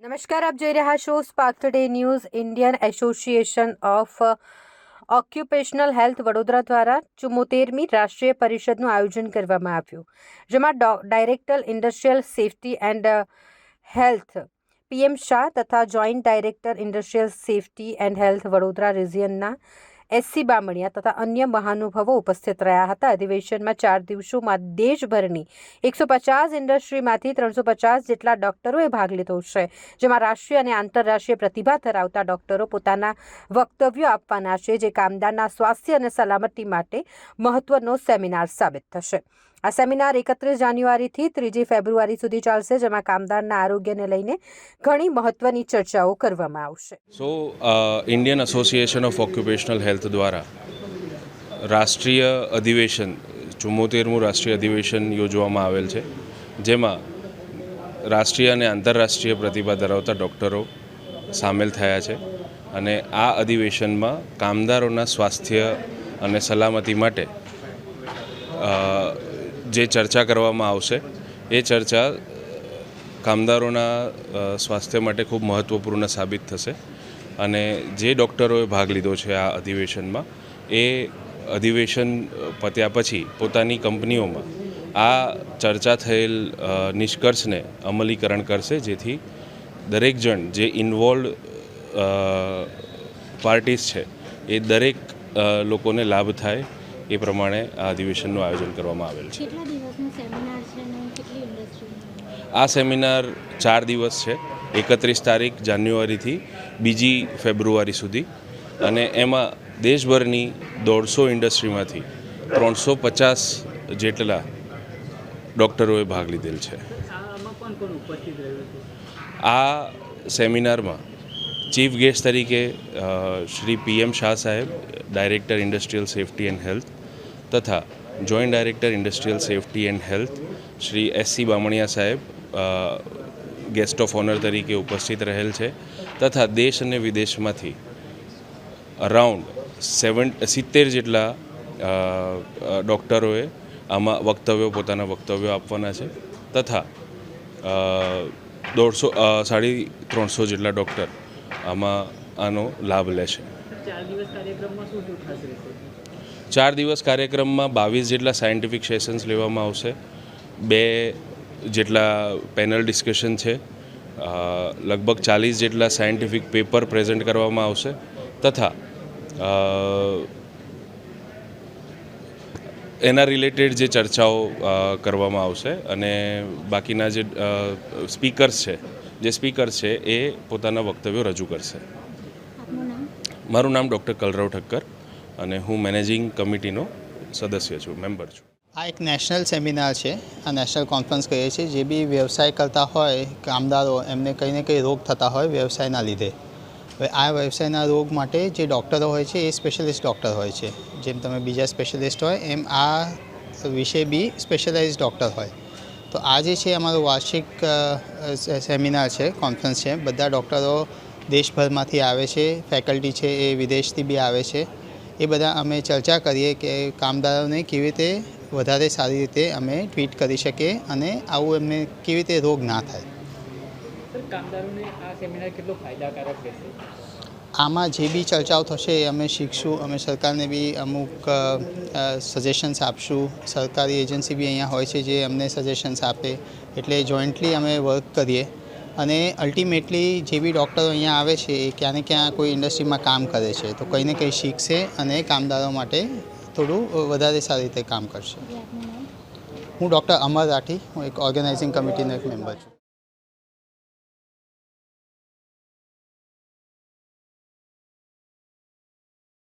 નમસ્કાર, આપ જોઈ રહ્યા છો Spark Today News. Indian Association of Occupational Health Vadodara દ્વારા 74મી રાષ્ટ્રીય પરિષદનું આયોજન કરવામાં આવ્યું, જેમાં director industrial safety and health PM Shah તથા joint director industrial safety and health Vadodara રિજિયનના SC બામણિયા તથા અન્ય મહાનુભાવો ઉપસ્થિત રહ્યા હતા. અધિવેશનમાં 4 દિવસોમાં દેશભરની 150 ઇન્ડસ્ટ્રીમાંથી 350 જેટલા ડોક્ટરોએ ભાગ લીધો છે, જેમાં રાષ્ટ્રીય અને આંતરરાષ્ટ્રીય પ્રતિભા ધરાવતા ડોક્ટરો પોતાના વક્તવ્યો આપવાના છે, જે કામદારના સ્વાસ્થ્ય અને સલામતી માટે મહત્વનો સેમિનાર સાબિત થશે. આ સેમિનાર 31 જાન્યુઆરીથી 3 ફેબ્રુઆરી સુધી ચાલશે, જેમાં કામદારના આરોગ્યને લઈને ઘણી મહત્વની ચર્ચાઓ કરવામાં આવશે. Indian Association of Occupational health દ્વારા રાષ્ટ્રીય અધિવેશન 74મું રાષ્ટ્રીય અધિવેશન યોજવામાં આવેલ છે, જેમાં રાષ્ટ્રીય અને આંતરરાષ્ટ્રીય પ્રતિભા ધરાવતા ડૉક્ટરો સામેલ થયા છે અને આ અધિવેશનમાં કામદારોના સ્વાસ્થ્ય અને સલામતી માટે જે ચર્ચા કરવામાં આવશે એ ચર્ચા કામદારોના સ્વાસ્થ્ય માટે ખૂબ મહત્ત્વપૂર્ણ સાબિત થશે. અને જે ડૉક્ટરોએ ભાગ લીધો છે આ અધિવેશનમાં, એ અધિવેશન પત્યા પછી પોતાની કંપનીઓમાં આ ચર્ચા થયેલ નિષ્કર્ષને અમલીકરણ કરશે, જેથી દરેક જણ જે ઇન્વોલ્વ પાર્ટીસ છે એ દરેક લોકોને લાભ થાય એ પ્રમાણે આ અધિવેશનનું આયોજન કરવામાં આવેલ છે. આ સેમિનાર 4 દિવસ છે, 31 જાન્યુઆરીથી 2 ફેબ્રુઆરી સુધી, અને એમાં દેશભરની 150 ઇન્ડસ્ટ્રીમાંથી 350 જેટલા ડૉક્ટરોએ ભાગ લીધેલ છે. આ સેમિનારમાં ચીફ ગેસ્ટ તરીકે શ્રી PM શાહ સાહેબ, director industrial safety and health, તથા joint director industrial safety and health Shri SC Bamaniya સાહેબ ગેસ્ટ ઓફ ઓનર તરીકે ઉપસ્થિત રહેલ છે, તથા દેશ અને વિદેશમાંથી અરાઉન્ડ 70 જેટલા ડૉક્ટરોએ આમાં પોતાના વક્તવ્યો આપવાના છે, તથા 350 જેટલા ડૉક્ટર આનો લાભ લેશે. 4 દિવસ કાર્યક્રમમાં 22 જેટલા સાયન્ટિફિક સેશન્સ લેવામાં આવશે, 2 જેટલા પેનલ ડિસ્કશન છે, લગભગ 40 જેટલા સાયન્ટિફિક પેપર પ્રેઝન્ટ કરવામાં આવશે, તથા એના રિલેટેડ જે ચર્ચાઓ કરવામાં આવશે. અને બાકીના જે સ્પીકર્સ છે એ પોતાના વક્તવ્યો રજૂ કરશે. મારું નામ ડૉક્ટર કલરવ ઠક્કર અને હું મેનેજિંગ કમિટીનો સદસ્ય છું, મેમ્બર છું. આ એક નેશનલ સેમિનાર છે, આ નેશનલ કોન્ફરન્સ કહીએ છીએ. જે બી વ્યવસાય કરતા હોય કામદારો, એમને કંઈ ને કંઈ રોગ થતા હોય વ્યવસાયના લીધે. હવે આ વ્યવસાયના રોગ માટે જે ડૉક્ટરો હોય છે એ સ્પેશિયલિસ્ટ ડૉક્ટર હોય છે. જેમ તમે બીજા સ્પેશિયલિસ્ટ હોય એમ આ વિષય બી સ્પેશિયલાઇઝ ડૉક્ટર હોય. તો આ જે છે અમારો વાર્ષિક સેમિનાર છે, કોન્ફરન્સ છે. બધા ડૉક્ટરો દેશભરમાંથી આવે છે, ફેકલ્ટી છે એ વિદેશથી બી આવે છે. એ બધા અમે ચર્ચા કરીએ કે કામદારોને કેવી રીતે વધારે સારી રીતે અમે ટ્રીટ કરી શકીએ અને આવું એમને કેવી રીતે રોગ ના થાય. કામદારોને આ સેમિનાર કેટલો ફાયદાકારક રહેશે? આમાં જે બી ચર્ચાઓ થશે એ અમે શીખશું. અમે સરકારને બી અમુક સજેશન્સ આપશું. સરકારી એજન્સી બી અહીંયા હોય છે જે અમને સજેશન્સ આપે, એટલે જોઈન્ટલી અમે વર્ક કરીએ. અને અલ્ટિમેટલી જે બી ડૉક્ટરો અહીંયા આવે છે એ ક્યાં ને ક્યાં કોઈ ઇન્ડસ્ટ્રીમાં કામ કરે છે, તો કંઈ ને કંઈ શીખશે અને કામદારો માટે થોડું વધારે સારી રીતે કામ કરશે. હું ડૉક્ટર અમર રાઠી, હું એક ઓર્ગેનાઇઝિંગ કમિટીનો એક મેમ્બર છું.